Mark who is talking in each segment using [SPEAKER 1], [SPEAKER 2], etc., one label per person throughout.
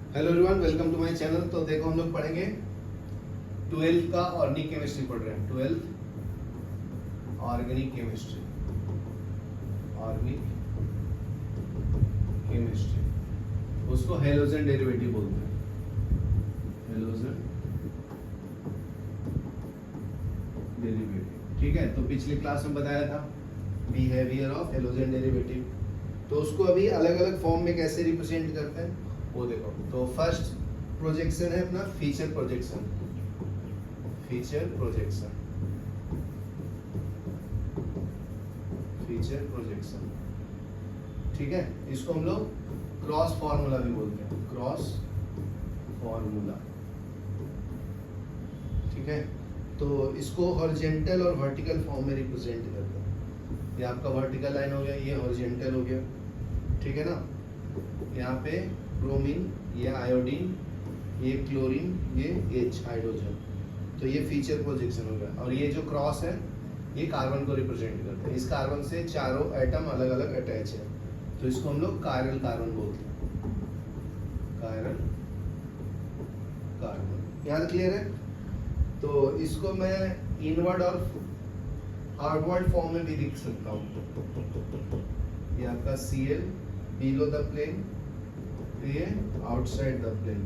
[SPEAKER 1] Hello everyone, welcome to my channel. तो देखो, हम लोग पढ़ेंगे 12th का ऑर्गेनिक केमिस्ट्री पढ़ रहे हैं। 12th organic chemistry, organic chemistry, उसको हेलोजन डेरिवेटिव बोलते हैं। हेलोजन डेरिवेटिव, ठीक है। तो पिछली क्लास में बताया था बिहेवियर ऑफ हेलोजन डेरिवेटिव। तो उसको अभी अलग अलग फॉर्म में कैसे रिप्रेजेंट करते हैं वो देखो। तो फर्स्ट प्रोजेक्शन है अपना feature projection. Feature projection, feature projection, ठीक है। इसको हम लोग क्रॉस फॉर्मूला भी बोलते हैं, क्रॉस फॉर्मूला, ठीक है। तो इसको हॉरिजॉन्टल और वर्टिकल फॉर्म में रिप्रेजेंट करते हैं। ये आपका वर्टिकल लाइन हो गया, ये हॉरिजॉन्टल हो गया, ठीक है ना। यहाँ पे ब्रोमीन, ये आयोडीन, ये क्लोरीन, ये H हाइड्रोजन। तो ये फीचर प्रोजेक्शन हो गया। और ये जो क्रॉस है ये कार्बन को रिप्रेजेंट करते हैं। इस कार्बन से चारों एटम अलग अलग अटैच है, तो इसको हम लोग कायरल कार्बन बोलते हैं। कायरल कार्बन, यहाँ क्लियर है। तो इसको मैं इनवर्ड और आउटवर्ड फॉर्म में भी लिख सकता हूँ। ये आपका Cl बिलो द प्लेन, ये आउटसाइड द प्लेन,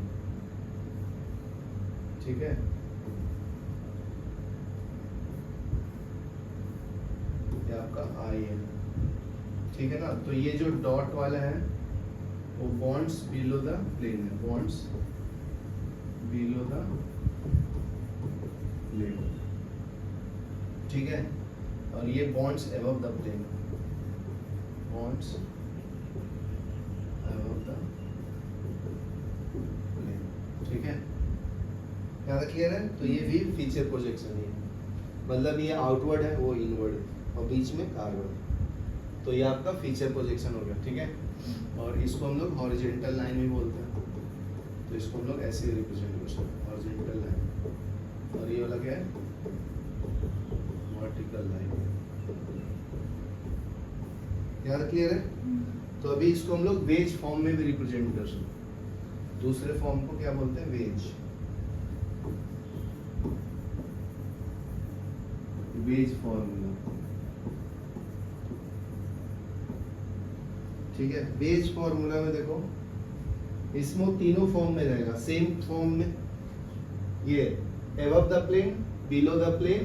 [SPEAKER 1] ठीक है। ये आपका I है, ठीक है ना। तो ये जो डॉट वाला है वो बॉन्ड्स बिलो द प्लेन है, बॉन्ड्स बिलो द प्लेन, ठीक है। और ये bonds above the plane, bonds above the plane, ठीक है। यहाँ क्लियर है। तो ये भी फीचर प्रोजेक्शन ही है, मतलब ये आउटवर्ड है वो इनवर्ड है और बीच में कार्बन। तो ये आपका फीचर प्रोजेक्शन हो गया, ठीक है। और इसको हम लोग हॉरिजॉन्टल लाइन भी बोलते हैं। तो इसको हम लोग ऐसे रिप्रेजेंट कर सकते हैं, हॉरिजॉन्टल लाइन। और ये वाला क्या है, वर्टिकल लाइन। यहाँ क्लियर है। तो अभी इसको हम लोग वेज फॉर्म में भी रिप्रेजेंट कर सकते हैं। दूसरे फॉर्म को क्या बोलते हैं, वेज, वेज फॉर्मूला, ठीक है। वेज फॉर्मूला में देखो, इसमें तीनों फॉर्म में रहेगा, सेम फॉर्म में। ये above the plane, below the plane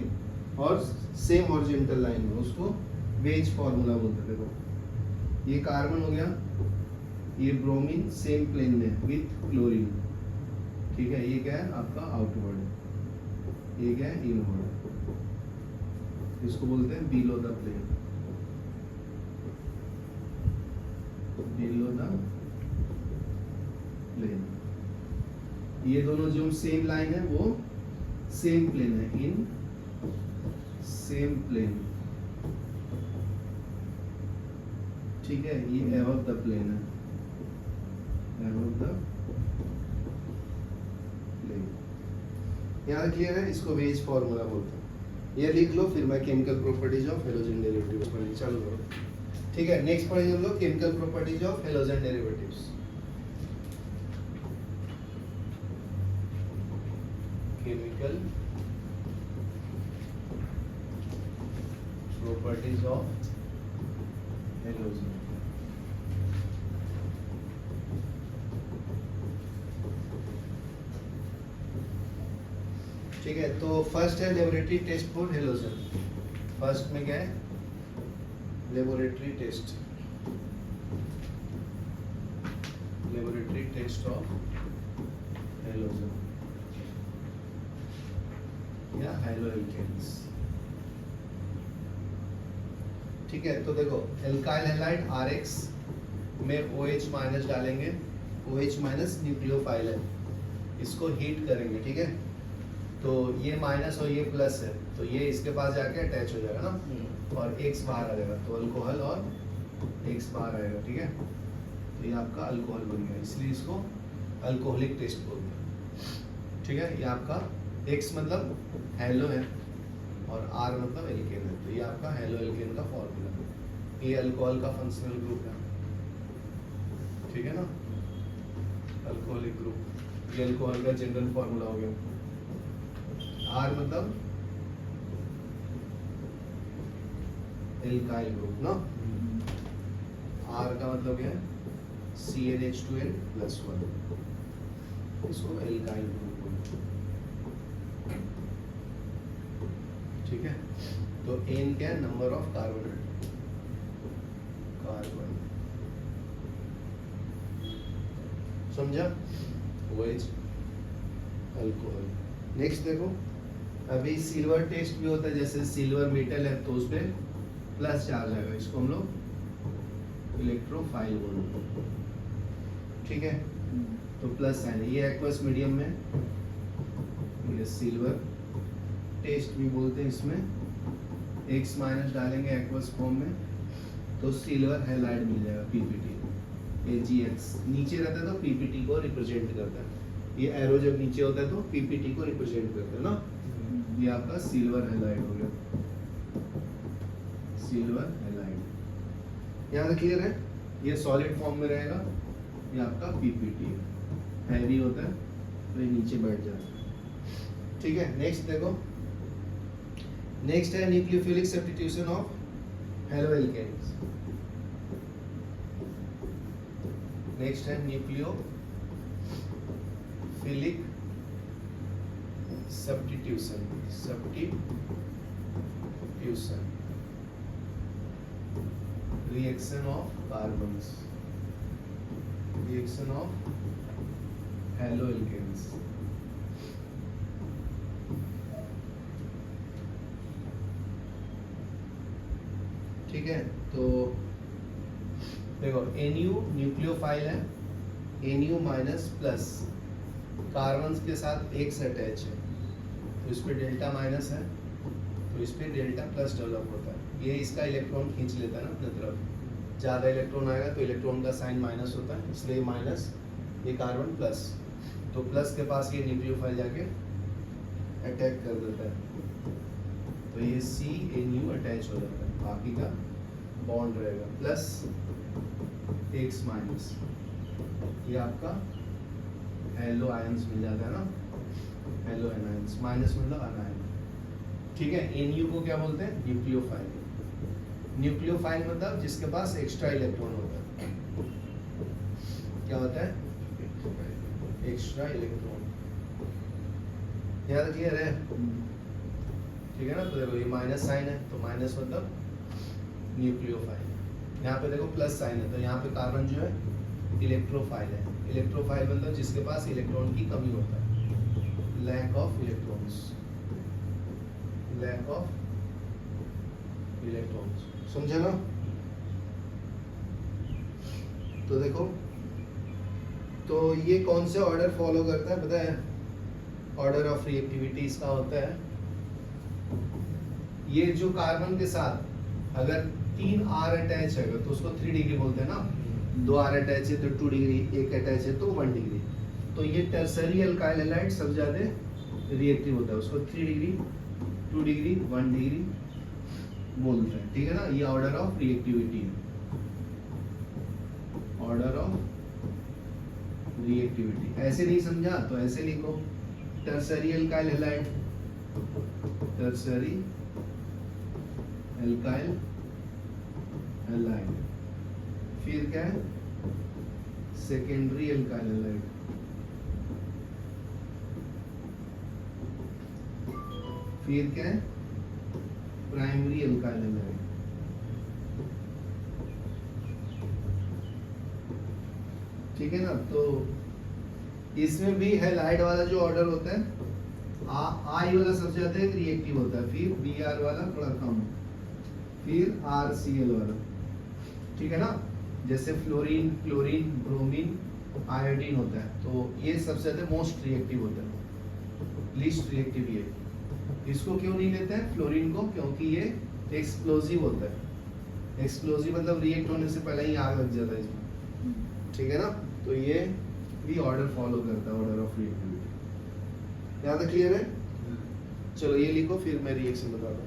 [SPEAKER 1] और सेम हॉरिजॉन्टल लाइन में, उसको वेज फॉर्मूला बोलते हैं। देखो, ये कार्बन हो गया, ये ब्रोमीन सेम प्लेन में विथ क्लोरीन, ठीक है। ये क्या है आपका आउटवर्ड, ये क्या है इनवर्ड। इसको बोलते हैं below the plane, below the plane. ये दोनों जो सेम लाइन है वो सेम प्लेन है, इन सेम प्लेन, ठीक है। ये अबव द प्लेन है, अबव द प्लेन। यहाँ क्लियर है। इसको वेज फॉर्मूला बोलते हैं। ये लिख लो, फिर मैं chemical properties of halogen derivatives पढ़ने चालू करो, ठीक है। नेक्स्ट पढ़ेंगे हम लोग chemical properties of halogen derivatives. Chemical properties of halogen, ठीक है। तो फर्स्ट है laboratory test for halogen. First में क्या है, laboratory test, laboratory test of halogen या हैलोएल्केन्स, ठीक है। तो देखो, एल्काइल हैलाइड RX में OH माइनस डालेंगे, OH माइनस न्यूक्लियोफाइल है, इसको हीट करेंगे, ठीक है। तो ये माइनस और ये प्लस है, तो ये इसके पास जाके अटैच हो जाएगा ना, और X बाहर आ जाएगा, तो अल्कोहल और X बाहर आएगा, ठीक है। तो ये आपका अल्कोहल बन गया, इसलिए इसको अल्कोहलिक टेस्ट बोलते हैं, ठीक है। ये आपका X मतलब हेलो है और R मतलब एल्केन है, तो ये आपका हेलो एल्केन का फॉर्मूला है। ये अल्कोहल का फंक्शनल ग्रुप है, ठीक है ना। अल्कोहलिक ग्रुप, ये अल्कोहल का जनरल फॉर्मूला हो गया। आर मतलब एल्काइल ग्रुप ना, आर का मतलब क्या है CnH2n + 1, इसको एल्काइल ग्रुप बोलते हैं। ठीक है, तो एन क्या है, नंबर ऑफ कार्बन, समझा, OH अल्कोहल। नेक्स्ट देखो, अभी सिल्वर टेस्ट भी होता है, जैसे सिल्वर मेटल है तो उस पर प्लस चार्ज आएगा, इसको हम लोग इलेक्ट्रोफाइल बोलते हैं। ठीक है, तो प्लस साइन, ये एक्वस मीडियम में, ये सिल्वर टेस्ट भी बोलते हैं, इसमें X- डालेंगे एक्वस फॉर्म में तो सिल्वर हैलाइड मिल जाएगा, PPT, AgX नीचे रहता है तो PPT को रिप्रेजेंट करता है, ये एरो जब नीचे होता है तो PPT को रिप्रेजेंट करता है ना। ये आपका सिल्वर हैलाइड हो गया, सिल्वर हैलाइड। यहाँ तक क्लियर है, ये सॉलिड फॉर्म में रहेगा, ये आपका PPT है, हैवी होता है तो ये नीचे बैठ जाता है। ठीक है, नेक्स्ट देखो, नेक्स्ट है nucleophilic substitution of haloalkanes. Next है nucleophilic substitution, reaction of carbons, reaction of haloalkanes. ठीक है, तो देखो Nu न्यूक्लियोफाइल है, Nu माइनस प्लस कार्बन्स के साथ X अटैच है तो इस पे डेल्टा माइनस है, तो इस पे डेल्टा प्लस डेवलप होता है, ये इसका इलेक्ट्रॉन खींच लेता है ना अपने तरफ, ज़्यादा इलेक्ट्रॉन आएगा तो इलेक्ट्रॉन का साइन माइनस होता है, इसलिए माइनस, ये कार्बन प्लस, तो प्लस के पास ये न्यूक्लियोफाइल जाके अटैक कर देता है, तो ये CNU अटैच हो जाता है, बाकी का बॉन्ड रहेगा प्लस X-, ये आपका हेलो आयंस मिल जाता है ना, हेलो एनायंस, माइनस मतलब अनायन। ठीक है, Nu को क्या बोलते हैं, न्यूक्लियोफाइल। न्यूक्लियोफाइल मतलब जिसके पास एक्स्ट्रा इलेक्ट्रॉन होता है, क्या होता है, एक्स्ट्रा इलेक्ट्रॉन। यहाँ तक क्लियर है, ठीक है ना। तो देखो ये माइनस साइन है, तो माइनस मतलब न्यूक्लियोफाइल, यहाँ पे देखो प्लस साइन है, तो यहाँ पे कार्बन जो है इलेक्ट्रोफाइल है। इलेक्ट्रोफाइल मतलब जिसके पास इलेक्ट्रॉन की कमी होता है, lack of electrons, lack of electrons, समझे ना। तो देखो, तो ये कौन से ऑर्डर फॉलो करता है पता है, ऑर्डर ऑफ रिएक्टिविटी इसका होता है, ये जो कार्बन के साथ अगर 3 R अटैच है तो उसको 3 डिग्री बोलते हैं ना, 2 R अटैच है तो 2 डिग्री, 1 अटैच है तो 1 डिग्री। तो ये टर्सरी अल्काइल हैलाइड सबसे ज्यादा रिएक्टिव होता है, उसको 3 डिग्री, 2 डिग्री, 1 डिग्री बोलते हैं। ठीक है ना, ये ऑर्डर ऑफ रिएक्टिविटी है, ऑर्डर ऑफ रिएक्टिविटी। ऐसे नहीं समझा तो ऐसे लिखो, tertiary alkyl halide, tertiary alkyl halide, फिर क्या है, सेकेंडरी अल्काइल हैलाइड, फिर क्या है, प्राइमरी अल्काइल हैलाइड। ठीक है ना, तो इसमें भी हैलाइड वाला जो ऑर्डर होता है, आई वाला सबसे ज्यादा रिएक्टिव होता है, फिर Br वाला थोड़ा कम, फिर RCl वाला। ठीक है ना, जैसे फ्लोरीन, क्लोरीन, ब्रोमीन, आयोडीन होता है, तो ये सबसे ज्यादा मोस्ट रिएक्टिव होता है, लीस्ट रिएक्टिव ये। इसको क्यों नहीं लेते हैं फ्लोरीन को, क्योंकि ये एक्सप्लोजिव होता है, एक्सप्लोजिव मतलब रिएक्ट होने से पहले ही आग लग जाता है इसमें। ठीक है ना, तो ये भी ऑर्डर फॉलो करता है, ऑर्डर ऑफ रिएक्टिविटी। यहाँ तक क्लियर है, चलो ये लिखो, फिर मैं रिएक्शन बताता हूँ,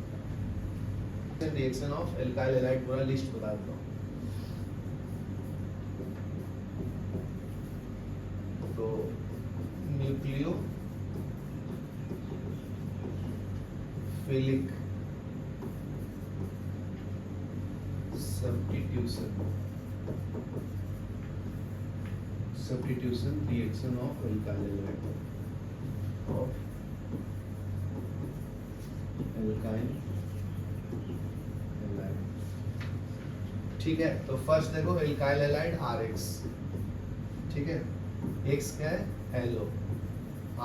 [SPEAKER 1] रिएक्शन ऑफ एल्काइल हैलाइड पूरा लिस्ट बता देता हूँ। तो nucleophilic substitution reaction of alkyl halide ठीक है। तो फर्स्ट देखो एल्काइल हैलाइड RX, ठीक है। X क्या है हेलो,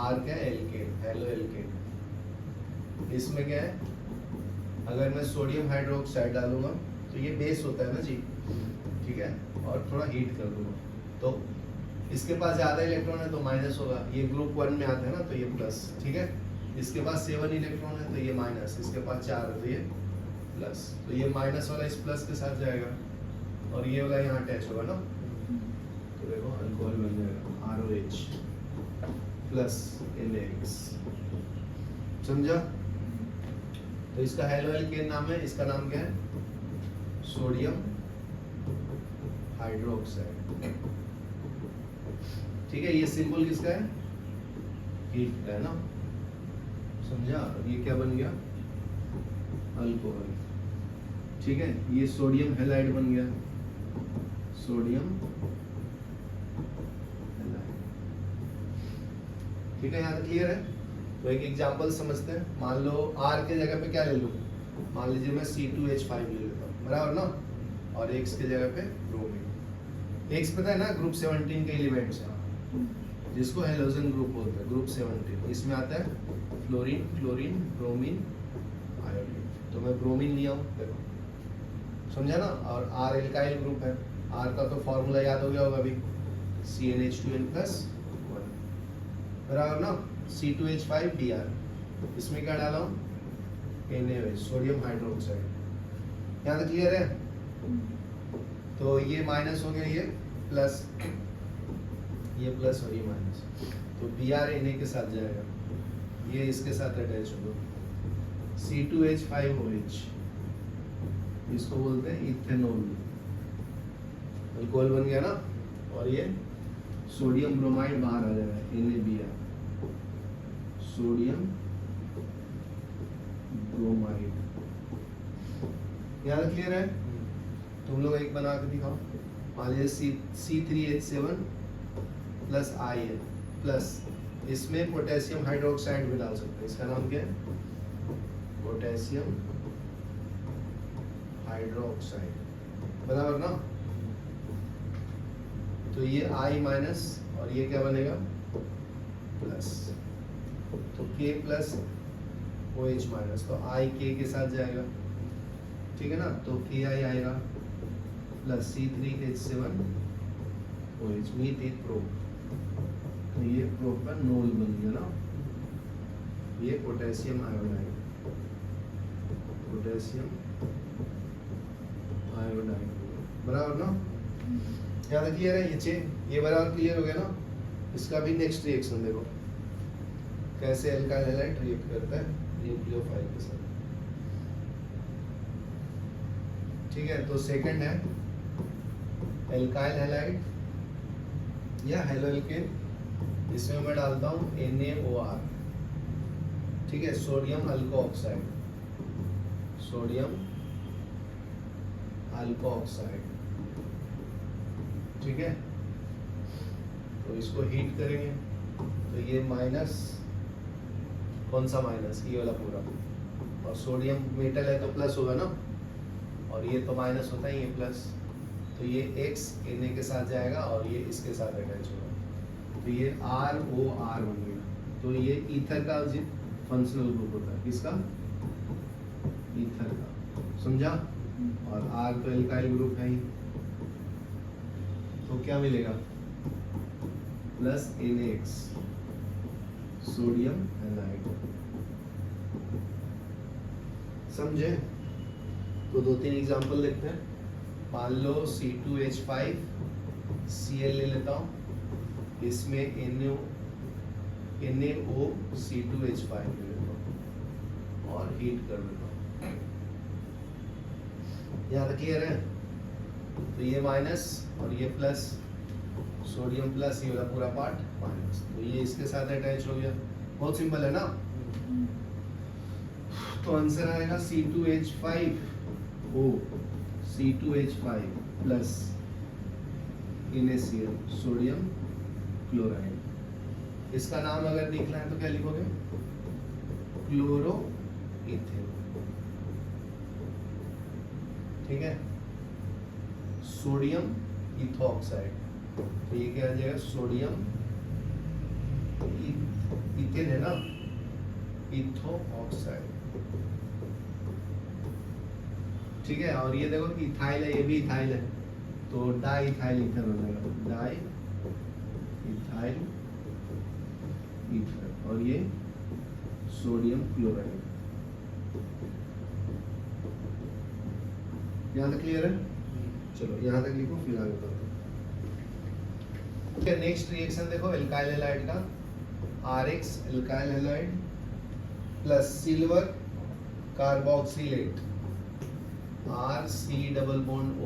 [SPEAKER 1] R क्या है एल्केन, हेलो एल्केन। इसमें क्या है, अगर मैं सोडियम हाइड्रोक्साइड डालूंगा तो ये बेस होता है ना जी, ठीक है, और थोड़ा हीट कर दूंगा तो इसके पास ज्यादा इलेक्ट्रॉन है तो माइनस होगा, ये ग्रुप 1 में आता है ना तो ये प्लस, ठीक है। इसके पास 7 इलेक्ट्रॉन है तो ये माइनस, इसके पास 4 है तो ये प्लस, तो ये माइनस वाला इस प्लस के साथ जाएगा और ये वाला यहाँ अटैच होगा ना, तो देखो अल्कोहल बन जाएगा ROH प्लस NaX, समझा। तो इसका हेलो एल्केन नाम है, इसका नाम क्या है सोडियम हाइड्रोक्साइड, ठीक है। ये सिंबल किसका है हीट का है ना, समझा। ये क्या बन गया अल्कोहल, ठीक है। ये सोडियम हैलाइड बन गया, सोडियम हैलाइड, ठीक है। यहाँ तक क्लियर है। तो एक एग्जांपल समझते हैं। मान लो R के जगह पे क्या ले लूं, मान लीजिए मैं C2H5 ले लेता हूँ, बराबर ना, और X के जगह पे ब्रोमीन। X पता है ना ग्रुप 17 के एलिमेंट्स है जिसको हेलोजन ग्रुप बोलते हैं, ग्रुप 17। इसमें आता है फ्लोरीन, क्लोरीन, ब्रोमीन, आयोडीन। तो मैं ब्रोमीन लिया हूँ, देखो समझा ना। और R एल्काइल ग्रुप है, R का तो फॉर्मूला याद हो गया होगा अभी, CnH2n+1, बराबर ना, C2H5Br। इसमें क्या डाला हूँ NaOH, सोडियम हाइड्रोक्साइड। यहाँ तक क्लियर है। तो ये माइनस हो गया, ये प्लस, ये प्लस और ये माइनस, तो Br Na के साथ जाएगा, ये इसके साथ अटैच होगा, C2H5OH, इसको बोलते हैं इथेनॉल, अल्कोहल बन गया ना। और ये सोडियम ब्रोमाइड बाहर आ जाएगा NaBr, सोडियम ब्रोमाइड। यहाँ क्लियर है। तुम लोग एक बना के दिखाओ। मान लीजिए C3H7 प्लस IN प्लस, इसमें पोटेशियम हाइड्रोक्साइड भी डाल सकते हैं, इसका नाम क्या है पोटेशियम हाइड्रोक्साइड, बराबर ना। तो ये I माइनस और ये क्या बनेगा प्लस, तो K प्लस OH माइनस, तो I K के साथ जाएगा, ठीक है ना। तो Ki आएगा plus C3H7OH, meet it prop, तो ये प्रोप का नोल बन गया ना, ये पोटेशियम आयोडाइड, पोटेशियम आयोडाइड, बराबर ना। याद क्लियर है ये चेन, ये बराबर क्लियर हो गया ना। इसका भी नेक्स्ट रिएक्शन देखो कैसे एल्काइल हैलाइड रिएक्ट करता है न्यूक्लियोफाइल के साथ, ठीक है। तो सेकंड है एल्काइल हैलाइड या हेलो एल्केन, इसमें मैं डालता हूँ NaOR, ठीक है, सोडियम अल्कोऑक्साइड, सोडियम अल्कोऑक्साइड, ठीक है। तो इसको हीट करेंगे तो ये माइनस, कौन सा माइनस, ये वाला पूरा, और सोडियम मेटल है तो प्लस होगा ना, और ये तो माइनस होता है, ये प्लस, तो ये X Na के साथ जाएगा और ये इसके साथ अटैच होगा, तो ये ROR बन गया। तो ये ईथर का फंक्शनल ग्रुप होता है, किसका ईथर का, समझा। और R तो एल्काइल ग्रुप है ही, तो क्या मिलेगा प्लस NaX, सोडियम हैलाइड, समझे। तो 2-3 एग्जांपल देखते हैं। मान लो C2H5Cl ले लेता हूँ, इसमें NaOC2H5 ले लेता हूँ और हीट कर देता हूँ। यहाँ तक क्लियर है। तो ये माइनस और ये प्लस, सोडियम प्लस ये वाला पूरा पार्ट माइनस, तो ये इसके साथ अटैच हो गया। बहुत सिंपल है ना। तो आंसर आएगा C2H5O, C2H5 plus NaCl sodium chloride. इसका नाम अगर लिखना है तो क्या लिखोगे? Chloro ethane. ठीक है, सोडियम इथॉक्साइड, तो ये क्या आ जाएगा? सोडियम इथेन है ना, इथो ऑक्साइड। ठीक है, और ये देखो इथाइल है, ये भी इथाइल है, तो डाई इथाइल ईथर हो जाएगा, डाई इथाइल ईथर, और ये सोडियम क्लोराइड। यहाँ तक क्लियर है? चलो यहाँ तक लिखो, फिर आगे बढ़ो। नेक्स्ट रिएक्शन देखो, एल्काइल हैलाइड का, RX alkyl halide plus silver carboxylate, RC double bond O,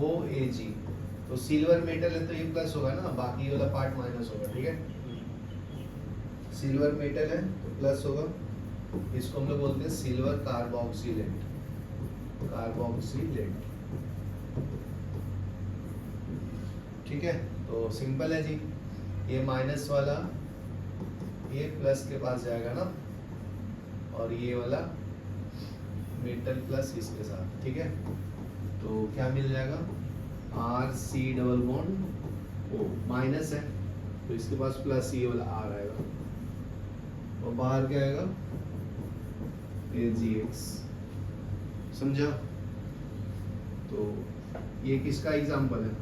[SPEAKER 1] OAG। तो सिल्वर मेटल है तो ये प्लस होगा ना, बाकी वाला पार्ट माइनस होगा। ठीक है, सिल्वर मेटल है तो प्लस होगा, इसको हम लोग बोलते हैं सिल्वर कार्बोक्सिलेट, कार्बोक्सिलेट। ठीक है, तो सिंपल है जी, ये माइनस वाला ये प्लस के पास जाएगा ना, और ये वाला मेटल प्लस इसके साथ। ठीक है, तो क्या मिल जाएगा? RC double bond O, minus है तो इसके पास प्लस ये वाला R आएगा, और बाहर क्या आएगा? AgX। समझा? तो ये किसका एग्जांपल है?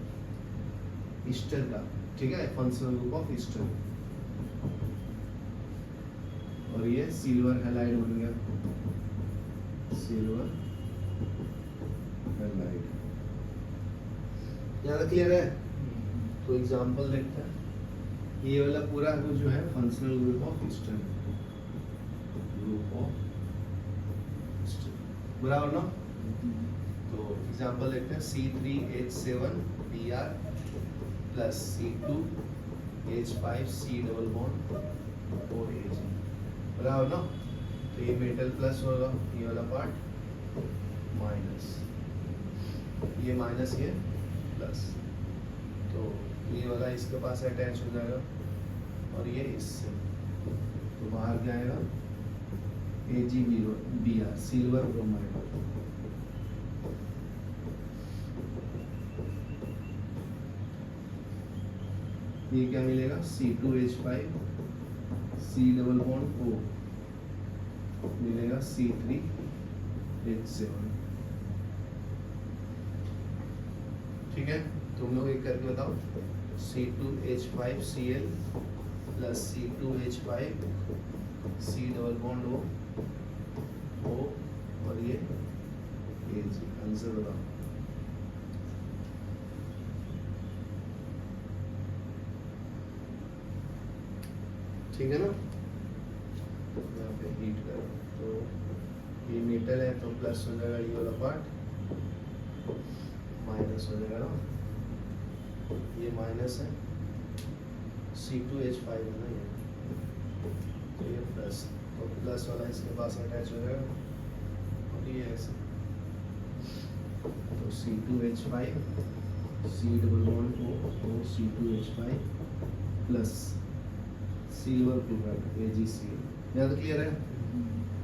[SPEAKER 1] ईस्टर का। ठीक है, फंक्शनल ग्रुप ऑफ ईस्टर। और ये सिल्वर हैलाइड बन गया, सिल्वर हैलाइड। यहाँ तक क्लियर है? तो एग्जांपल देखते हैं। ये वाला पूरा जो है functional group of Easter, group of Easter, बराबर ना? तो एग्जांपल देखते हैं, C3H7Br plus C2H5C double bond OAG, बराबर ना? तो ये मेटल प्लस होगा, ये वाला पार्ट माइनस, ये माइनस, ये प्लस, तो ये वाला इसके पास अटैच हो जाएगा, और ये इससे, तो बाहर क्या आएगा? AgBr silver bromide. ये क्या मिलेगा? C2H5 C double bond O मिलेगा C3H7। ठीक है, तुम लोग एक करके बताओ। C2H5Cl plus C2H5 C double bond O और ये Ag। आंसर बताओ। ठीक है ना? यहाँ पे हीट करो, तो ये मेटल है तो प्लस हो जाएगा, ये वाला पार्ट माइनस हो जाएगा ना, ये माइनस है, C2H5 है ना ये, तो ये प्लस, तो प्लस वाला इसके पास अटैच हो जाएगा, और ये ऐसे, तो C2H5 C double bond O C2H5 plus silver chloride AgCl। यहाँ तक क्लियर है?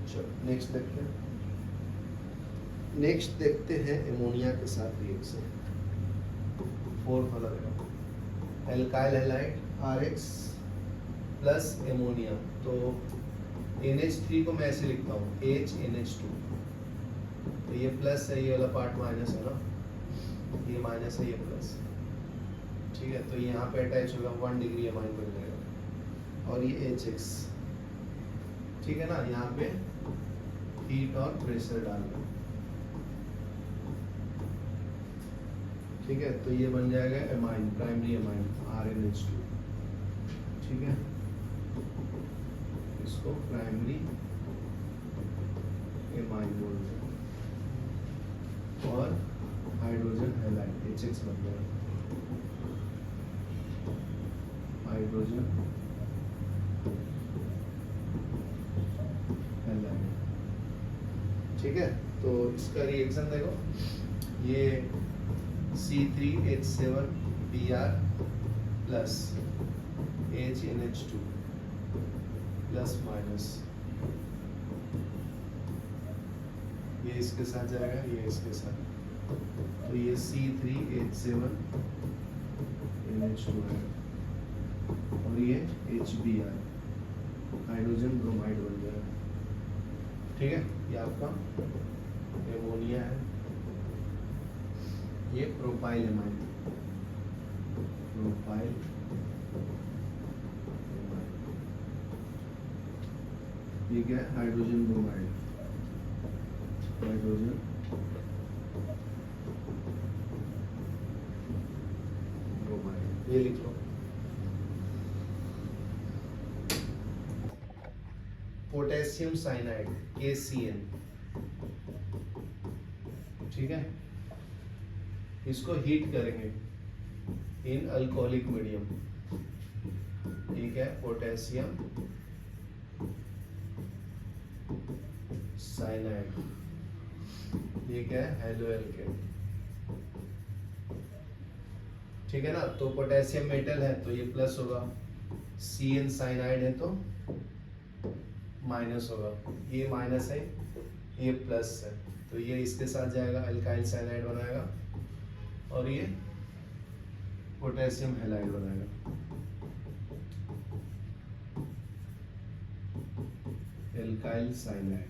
[SPEAKER 1] चलो नेक्स्ट देखते हैं। नेक्स्ट देखते हैं एमोनिया के साथ रिएक्शन। फोर्थ वाला देखो, alkyl halide RX plus ammonia. तो NH3 को मैं ऐसे लिखता हूँ HNH2, तो ये प्लस है, ये वाला पार्ट माइनस है ना, ये माइनस है, ये प्लस। ठीक है, तो यहाँ पे अटैच होगा, 1 डिग्री अमाइन बन जाएगा, और ये HX। ठीक है ना, यहाँ पे हीट और प्रेशर डालना। ठीक है, तो ये बन जाएगा एमाइन, प्राइमरी एमाइन RNH2। ठीक है, इसको प्राइमरी एमाइन बोलते हैं, और हाइड्रोजन हैलाइड HX बन जाएगा। Hydrogen halide. ठीक है, तो इसका रिएक्शन देखो, ये C3H7Br plus HNH2 plus minus, ये इसके साथ जाएगा, ये इसके साथ, तो ये C3H7NH2 है और ये HBr हाइड्रोजन ब्रोमाइड बन जाएगा। ठीक है, ये आपका एमोनिया है, ये प्रोपाइल एमाइड, प्रोपाइल एमाइड, ये क्या है, हाइड्रोजन ब्रोमाइड, हाइड्रोजन ब्रोमाइड, ये लिख लो। पोटेशियम साइनाइड KCN, ठीक है, इसको हीट करेंगे इन अल्कोहलिक मीडियम। ठीक है, पोटेशियम साइनाइड, ये क्या है, हेलो एल्केन। ठीक है ना, तो पोटेशियम मेटल है तो ये प्लस होगा, CN साइनाइड है तो माइनस होगा, ये माइनस है, ये प्लस है, तो ये इसके साथ जाएगा, अल्काइल साइनाइड बनाएगा और ये पोटेशियम हैलाइड बनाएगा। एल्काइल साइनाइड,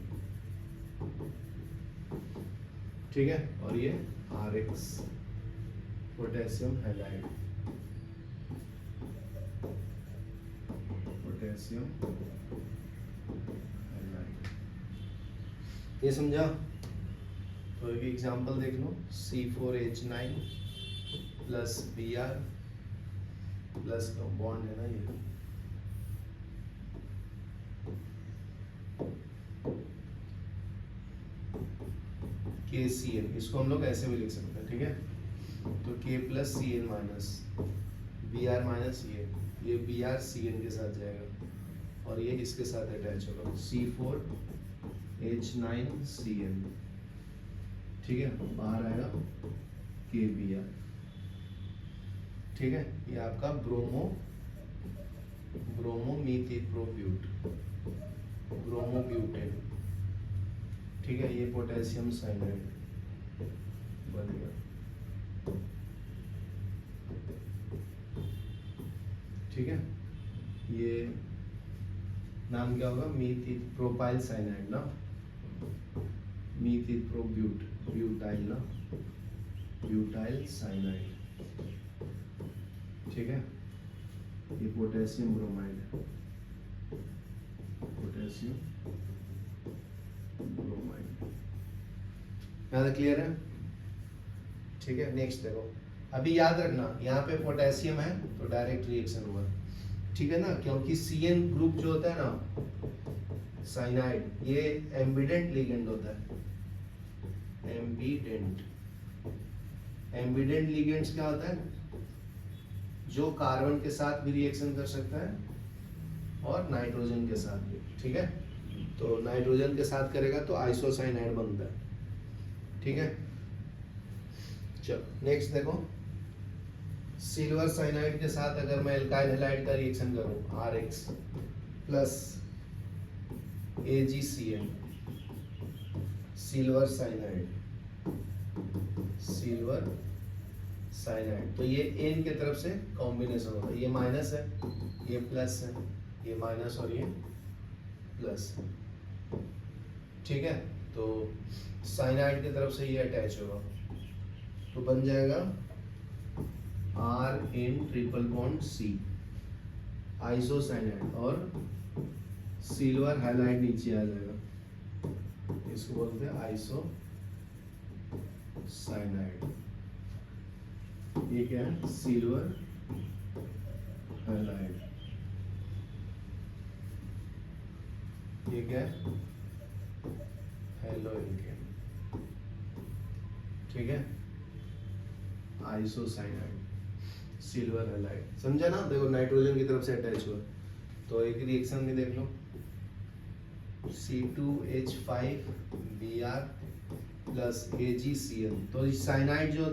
[SPEAKER 1] ठीक है, और ये RX potassium halide, potassium halide, ये समझा? तो एक एग्जांपल देख लो, C4H9 प्लस Br प्लस का बॉन्ड है ना, ये KCN, इसको हम लोग ऐसे भी लिख सकते हैं। ठीक है, तो K plus CN minus Br minus ये Br CN के साथ जाएगा और ये इसके साथ अटैच होगा, C4H9CN। ठीक है, बाहर आएगा KBr। ठीक है, ये आपका ब्रोमोमीथिप्रोब्यूट, ब्रोमोब्यूटेन। ठीक है, ये पोटेशियम साइनाइड बन गया। ठीक है, ये नाम क्या होगा, प्रोपाइल साइनाइड ना, मीथिप्रोब्यूट, ब्यूटाइल ना, ब्यूटाइल साइनाइड। ठीक है, ये पोटेशियम ब्रोमाइड है, पोटेशियम ब्रोमाइड। यहाँ क्लियर है? ठीक है, नेक्स्ट देखो, अभी याद रखना यहाँ पे पोटेशियम है तो डायरेक्ट रिएक्शन हुआ, ठीक है ना, क्योंकि CN ग्रुप जो होता है ना साइनाइड, ये एम्बिडेंट लिगेंड होता है, एम्बिडेंट लिगेंड्स क्या होता है, जो कार्बन के साथ भी रिएक्शन कर सकता है और नाइट्रोजन के साथ भी। ठीक है, तो नाइट्रोजन के साथ करेगा तो आइसोसाइनाइड बनता है। ठीक है, चलो नेक्स्ट देखो, सिल्वर साइनाइड के साथ अगर मैं एल्काइल हैलाइड का रिएक्शन करूं, RX plus AgCN, silver cyanide, तो ये N के तरफ से कॉम्बिनेशन होगा, ये माइनस है, ये प्लस है, ये माइनस और ये प्लस है। ठीक है, तो साइनाइड की तरफ से ये अटैच होगा तो बन जाएगा RN triple bond C, isocyanide, और सिल्वर हैलाइड नीचे आ जाएगा, इसको बोलते हैं आइसोसाइनाइड। ये क्या है, सिल्वर हैलाइड, ये क्या है, हेलो एल्केन। ठीक है, आइसोसाइनाइड। सिल्वर हैलाइड, समझा ना? देखो नाइट्रोजन की तरफ से अटैच हुआ, तो एक रिएक्शन में देख लो C2H5Br प्लस AgCl। तो साइनाइड जो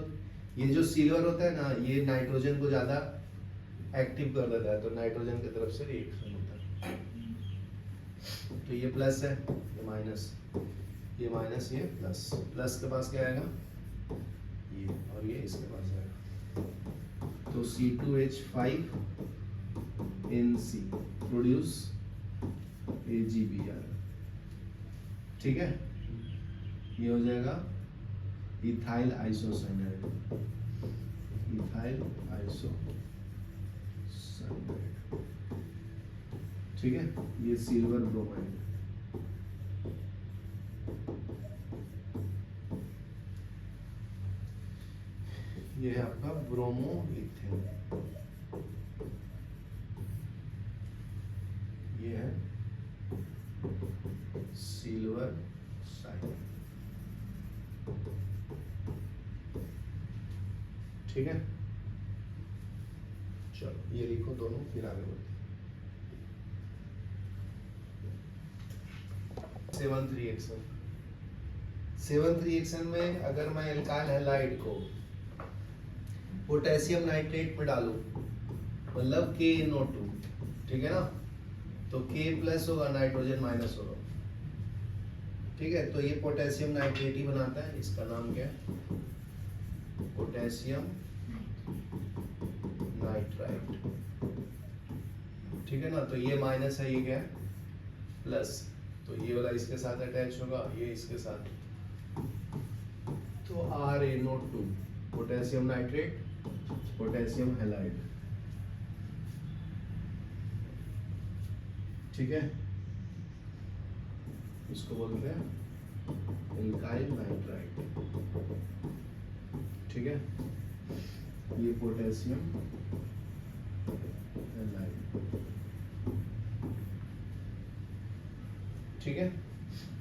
[SPEAKER 1] ये जो सिल्वर होता है ना, ये नाइट्रोजन को ज्यादा एक्टिव कर देता है, तो नाइट्रोजन की तरफ से रिएक्शन होता है। तो ये प्लस है, ये माइनस, ये माइनस, ये प्लस। प्लस के पास क्या आएगा? ये, और ये इसके पास आएगा। तो C2H5NC प्रोड्यूस AgBr, ठीक है? ये हो जाएगा इथाइल आइसोसाइनाइड, इथाइल आइसोसाइनाइड, ठीक है? ये सिल्वर ब्रोमाइड, ये है आपका ब्रोमो इथेन, ये है सिल्वर साइनाइड, ठीक है? चलो ये लिखो दोनों, फिर आगे बढ़ते। सेवंथ रिएक्शन, सेवंथ रिएक्शन में अगर मैं एल्काइल हैलाइड को पोटेशियम नाइट्रेट में डालूं, मतलब KNO2, ठीक है ना? तो K प्लस होगा, नाइट्रोजन माइनस होगा, ठीक है? तो ये पोटेशियम नाइट्रेट ही बनाता है, इसका नाम क्या है? पोटेशियम नाइट्राइट, ठीक है ना? तो ये माइनस है, ये क्या है? प्लस। तो ये वाला इसके साथ अटैच होगा, ये इसके साथ, तो RaNO2 potassium nitrate, potassium halide, ठीक है? इसको बोलते हैं एल्काइल नाइट्राइट, ठीक है? ये पोटेशियम हैलाइड, ठीक है?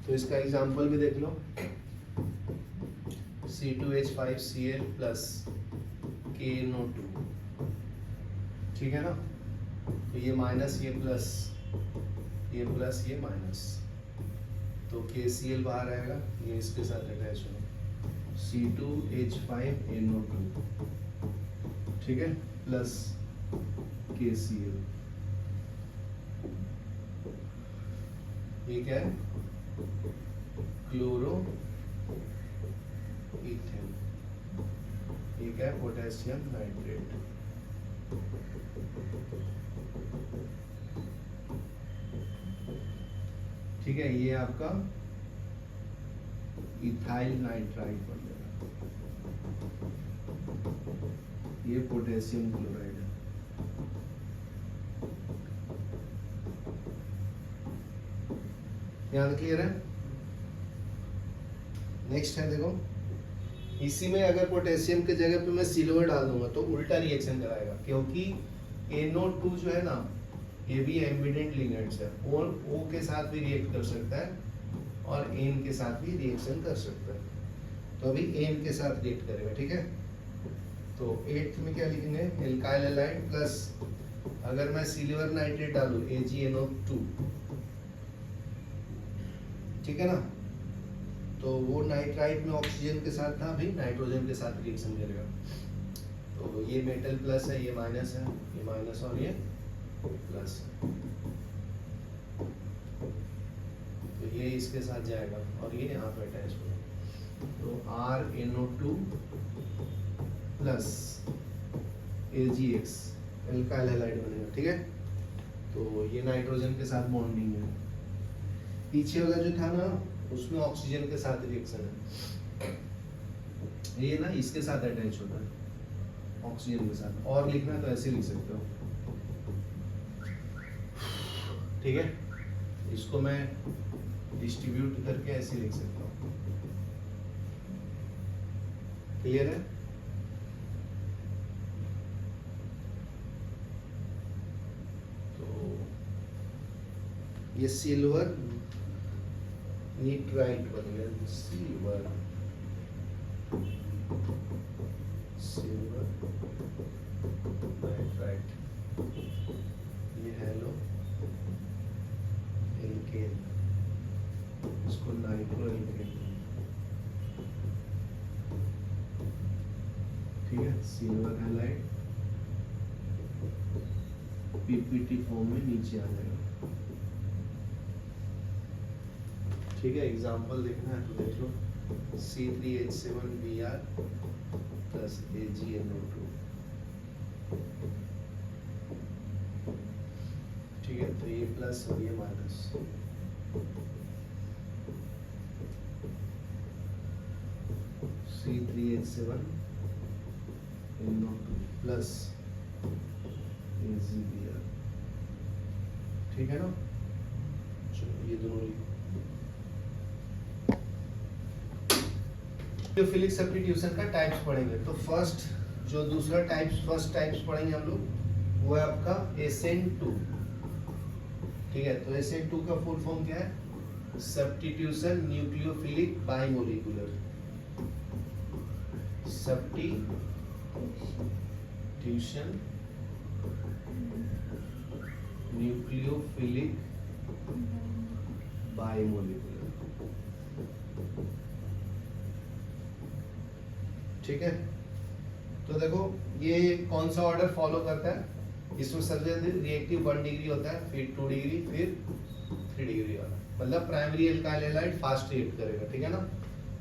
[SPEAKER 1] तो इसका एग्जांपल भी देख लो, C2H5Cl प्लस KNO2, ठीक है ना? तो ये माइनस, ये प्लस, ये प्लस, ये माइनस, तो KCl बाहर आएगा, ये इसके साथ अटैच होगा, C2H5NO2, ठीक है? प्लस KCl, ये क्या है? क्लोरो इथेन, ये क्या है? पोटेशियम नाइट्रेट, ठीक है? ये आपका इथाइल नाइट्राइट बन जाएगा, ये पोटेशियम क्लोराइड है, यहाँ क्लियर है? नेक्स्ट है, देखो इसी में अगर पोटेशियम के जगह पे मैं सिल्वर डाल दूंगा तो उल्टा रिएक्शन कराएगा, क्योंकि NO2 जो है ना, ये भी एम्बिडेंट लिगेंड्स है, और O के साथ भी रिएक्ट कर सकता है और N के साथ भी रिएक्शन कर सकता है। तो अभी N के साथ रिएक्ट करेगा, ठीक है? तो 8th में क्या लिखेंगे? एल्काइल हैलाइड प्लस, अगर मैं सिल्वर नाइट्रेट डालूं AgNO2, ठीक है ना? तो वो नाइट्राइट में ऑक्सीजन के साथ था, अभी नाइट्रोजन के साथ रिएक्शन करेगा। तो ये मेटल प्लस है, ये माइनस है, ये माइनस और ये प्लस है, तो ये इसके साथ जाएगा और ये यहाँ पे अटैच होगा। तो RaNO2 plus AgX alkyl halide बनेगा, ठीक है? तो ये नाइट्रोजन के साथ बॉन्डिंग है। पीछे वाला जो था ना, उसमें ऑक्सीजन के साथ रिएक्शन है, ये ना इसके साथ अटैच होता है, ऑक्सीजन के साथ। और लिखना तो ऐसे लिख सकते हो, ठीक है? इसको मैं डिस्ट्रीब्यूट करके ऐसे लिख सकता हूँ, क्लियर है? तो ये सिल्वर नीट्राइट बन गया, सिल्वर राइट, ये हेलो एल्केन, इसको नाइट्रो एल्केन, ठीक है। सिल्वर हैलाइड पीपीटी फॉर्म में नीचे आ जाएगा, ठीक है। एग्जांपल देखना है तो देख लो, C3H7Br प्लस AgNO2, ठीक है। तो ये प्लस और ये माइनस, C3H7NO2 प्लस AgBr, ठीक है ना। चलो ये दोनों लिखो। न्यूक्लियोफिलिक सब्स्टिट्यूशन का टाइप्स पढ़ेंगे। तो फर्स्ट फर्स्ट टाइप्स पढ़ेंगे हम लोग, वो है आपका SN2, ठीक है। तो SN2 का फुल फॉर्म क्या है? सब्स्टिट्यूशन न्यूक्लियोफिलिक बाइमोलिकुलर, सब्स्टिट्यूशन न्यूक्लियोफिलिक बाइमोलिकुलर, ठीक है। तो देखो ये कौन सा ऑर्डर फॉलो करता है, इसमें सबसे ज्यादा रिएक्टिव 1 डिग्री होता है, फिर 2 डिग्री, फिर 3 डिग्री वाला, मतलब primary alkyl halide fast react करेगा, ठीक है ना।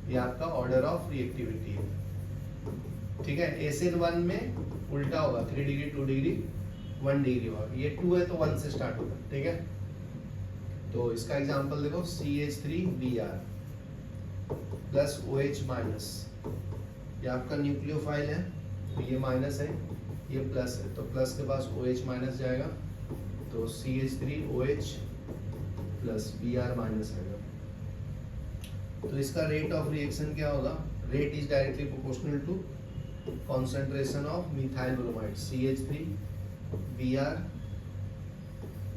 [SPEAKER 1] ये आपका ऑर्डर ऑफ रिएक्टिविटी है, ठीक है। SN1 में उल्टा होगा, 3 डिग्री 2 डिग्री 1 डिग्री होगा, ये 2 है तो 1 से स्टार्ट होगा, ठीक है। तो इसका एग्जांपल देखो, CH3Br प्लस OH माइनस, ये आपका न्यूक्लियोफाइल है, तो ये माइनस है, ये प्लस है, तो प्लस के पास OH माइनस जाएगा, तो CH3OH प्लस Br माइनस आएगा। तो इसका रेट ऑफ रिएक्शन क्या होगा? Rate is directly proportional to concentration of methyl bromide CH3Br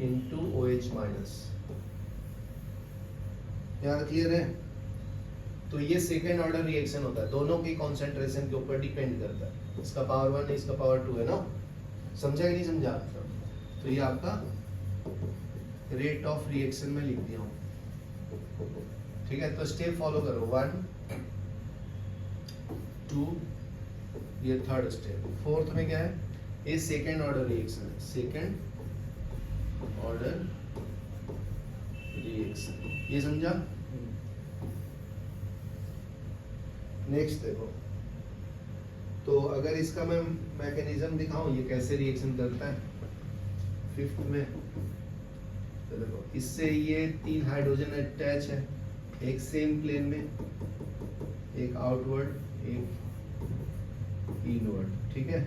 [SPEAKER 1] into OH minus. यार क्लियर है? तो ये सेकेंड ऑर्डर रिएक्शन होता है, दोनों की कॉन्सेंट्रेशन के ऊपर डिपेंड करता है, इसका पावर 1 है, इसका पावर 2 है ना, समझा कि नहीं समझा? तो ये आपका रेट ऑफ रिएक्शन में लिख दिया हूँ, ठीक है। तो स्टेप फॉलो करो, 1 2, ये थर्ड स्टेप। फोर्थ में क्या है? ये सेकेंड ऑर्डर रिएक्शन है, सेकेंड ऑर्डर रिएक्शन, ये समझा? नेक्स्ट देखो, तो अगर इसका मैं मैकेनिज्म दिखाऊं, ये कैसे रिएक्शन करता है, फिफ्थ में, तो देखो इससे ये 3 हाइड्रोजन अटैच है, एक सेम प्लेन में, एक आउटवर्ड, एक इनवर्ड, ठीक है।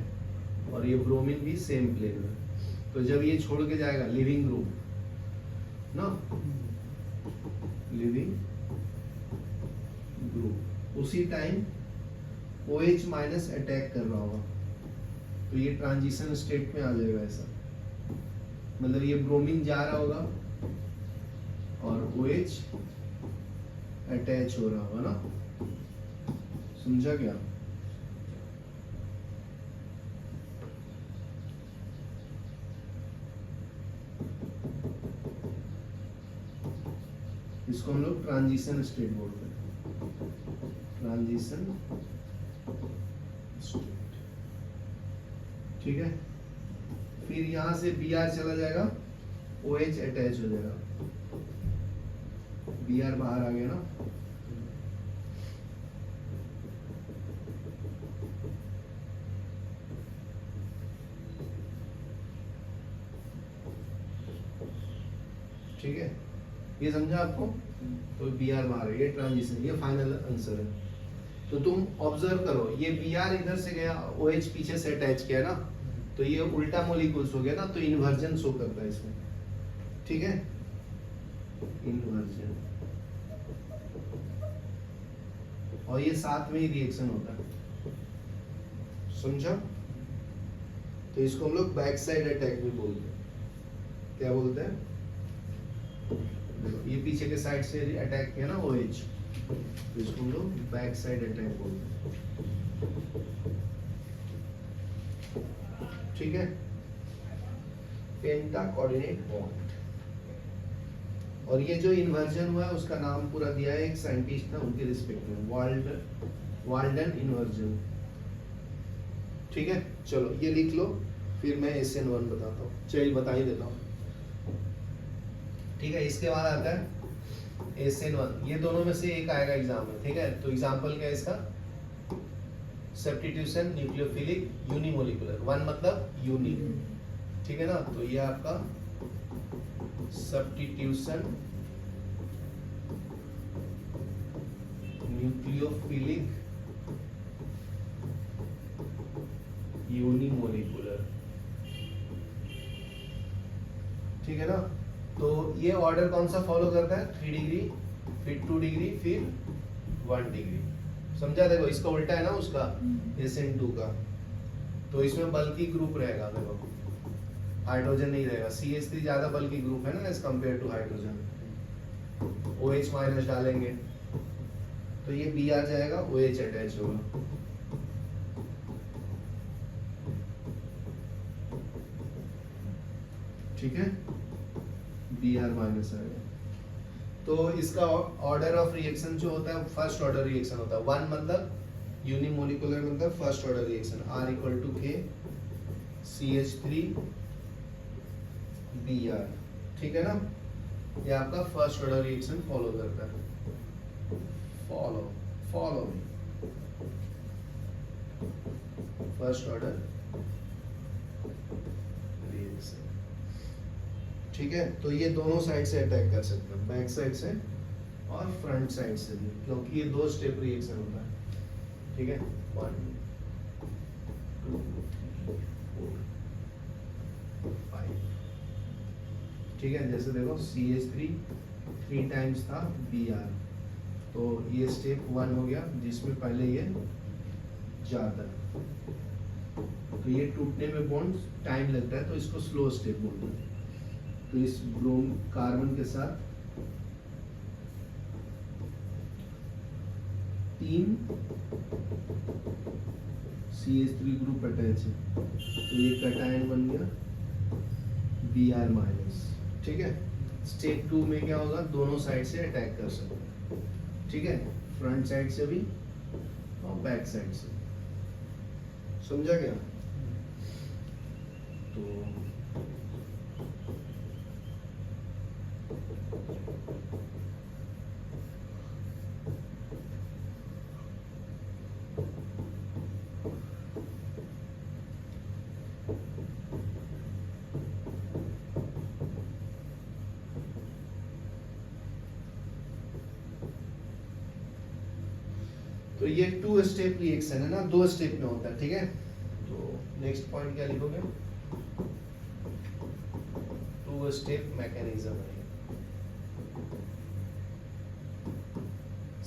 [SPEAKER 1] और ये ब्रोमीन भी सेम प्लेन में, तो जब ये छोड़ के जाएगा लिविंग ग्रुप ना, लिविंग ग्रुप, उसी टाइम OH माइनस अटैक कर रहा होगा, तो ये ट्रांजिशन स्टेट में आ जाएगा ऐसा, मतलब ये ब्रोमीन जा रहा होगा और OH अटैच हो रहा होगा ना, समझा क्या? इसको हम लोग ट्रांजिशन स्टेट बोलते हैं, ट्रांजिशन स्टेट, ठीक है। फिर यहां से Br चला जाएगा, OH अटैच हो जाएगा, Br बाहर आ गया ना, ठीक है, ये समझा आपको? तो Br बाहर है, ये ट्रांजिशन, ये फाइनल आंसर है। तो तुम ऑब्जर्व करो, ये Br इधर से गया, OH पीछे से अटैच किया ना, तो ये उल्टा मोलिक्यूल्स हो गया ना, तो इन्वर्जन शो करता है इसमें, ठीक है, इन्वर्जन, और ये साथ में ही रिएक्शन होता है, समझा? तो इसको हम लोग बैक साइड अटैक भी बोलते हैं। क्या बोलते हैं? ये पीछे के साइड से अटैक किया ना OH, तो इसको हम लोग बैक साइड अटैक बोलते हैं। ठीक है, पेंटा कोऑर्डिनेट बॉन्ड। और ये जो इन्वर्जन हुआ है उसका नाम पूरा दिया है, एक साइंटिस्ट था उनके रिस्पेक्ट में, वाल्डन इन्वर्जन। ठीक है, चलो ये लिख लो, फिर मैं SN1 बताता हूँ, चलिए बता ही देता हूँ। ठीक है, इसके बाद आता है SN1, ये दोनों में से एक आएगा एग्जाम में। ठीक है, तो एग्जाम्पल क्या है इसका, सब्स्टिट्यूशन न्यूक्लियोफिलिक यूनिमोलिकुलर, वन मतलब यूनि। ठीक है ना, तो ये आपका सब्स्टिट्यूशन न्यूक्लियोफिलिक यूनिमोलिकुलर। ठीक है ना, तो ये ऑर्डर कौन सा फॉलो करता है, 3 डिग्री, फिर 2 डिग्री, फिर 1 डिग्री। समझा? देखो इसका उल्टा है ना उसका, SN2 का, तो इसमें बल्कि ग्रुप रहेगा, देखो हाइड्रोजन नहीं रहेगा। CH3 ज्यादा बल्कि ग्रुप है ना as compare to hydrogen. OH minus डालेंगे तो ये Br जाएगा, OH अटैच होगा। ठीक है, Br माइनस आएगा। तो इसका ऑर्डर ऑफ रिएक्शन जो होता है फर्स्ट ऑर्डर रिएक्शन होता है। 1 मतलब यूनिमोलिकुलर मतलब first order reaction, R equal to K CH3 Br। ठीक है ना, ये आपका फर्स्ट ऑर्डर रिएक्शन फॉलो करता है। Follow first order reaction. ठीक है, तो ये दोनों साइड से अटैक कर सकते हैं, बैक साइड से और फ्रंट साइड से भी, क्योंकि ये 2 स्टेप रिएक्शन होता है। ठीक है, 1 2 4 5। ठीक है, जैसे देखो CH3 3 टाइम्स था Br, तो ये स्टेप 1 हो गया जिसमें पहले ये जाता है, तो ये टूटने में बॉन्ड टाइम लगता है, तो इसको स्लो स्टेप बोलते हैं। तो इस ब्रोम कार्बन के साथ 3 CH3 ग्रुप अटैच है, तो ये कैटायन बन गया Br माइनस। ठीक है, स्टेप 2 में क्या होगा, दोनों साइड से अटैक कर सकते हैं। ठीक है, फ्रंट साइड से भी और बैक साइड से। समझा क्या? तो ये 2 स्टेप रिएक्शन है ना, 2 स्टेप में होता है। ठीक है, तो नेक्स्ट पॉइंट क्या लिखोगे, 2 स्टेप मैकेनिज्म है।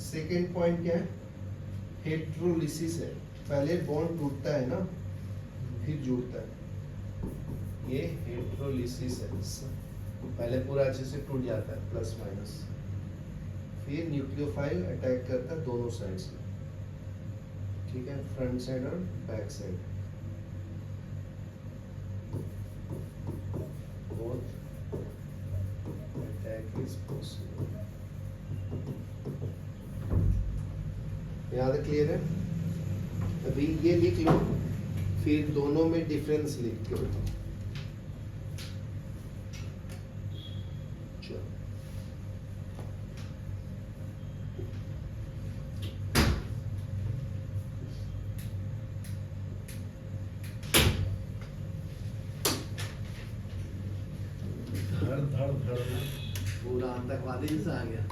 [SPEAKER 1] सेकेंड पॉइंट क्या है, हेट्रोलिसिस है। पहले बॉन्ड टूटता है ना, फिर जुड़ता है, ये हेट्रोलिसिस है। पहले पूरा अच्छे से टूट जाता है प्लस माइनस, फिर न्यूक्लियोफाइल अटैक करता है दोनों साइड से। ठीक है, फ्रंट साइड और back side, both attack is possible। याद क्लियर है? अभी ये लिख लो, फिर दोनों में डिफरेंस लिख के बताओ।
[SPEAKER 2] धड़ धड़ धड़
[SPEAKER 1] पूरा आतंकवादी से आ गया।